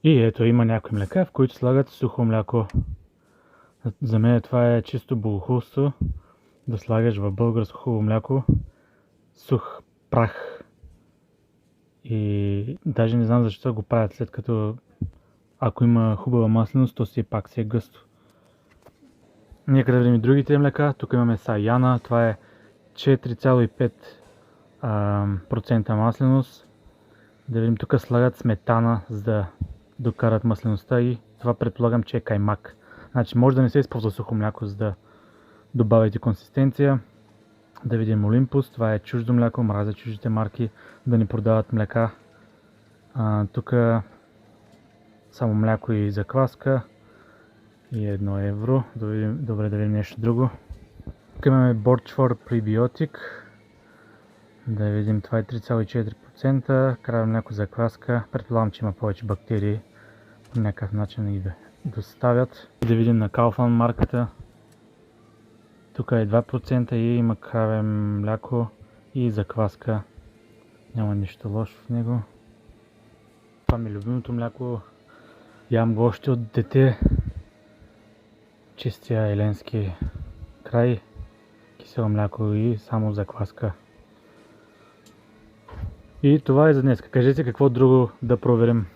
И ето има някои млека, в които слагат сухо мляко. За мен това е чисто богохулство, да слагаш в българско хубаво мляко сух прах. И даже не знам защо го правят, след като ако има хубава масленост, то си пак си е гъсто. Нека да видим и другите млека. Тук имаме Саяна, това е 4,5% масленост. Да видим, тук слагат сметана, за да докарат маслеността и това предполагам, че е каймак. Значи може да не се използва сухо мляко, за да добавите консистенция. Да видим Олимпус, това е чуждо мляко, мразя чуждите марки да ни продават млека. Тук само мляко и закваска и 1 евро. Добре, да видим нещо друго. Тук имаме Борчфор пребиотик. Да видим, това е 3,4%. Краве мляко закваска. Предполагам, че има повече бактерии. По някакъв начин и да доставят. Да видим на Kaufland марката. Тук е 2% и има краве мляко и закваска. Няма нищо лошо в него. Това ми е любимото мляко. Ям го още от дете. Чистия еленски край. Кисело мляко и само закваска. И това е за днес. Кажете какво друго да проверим.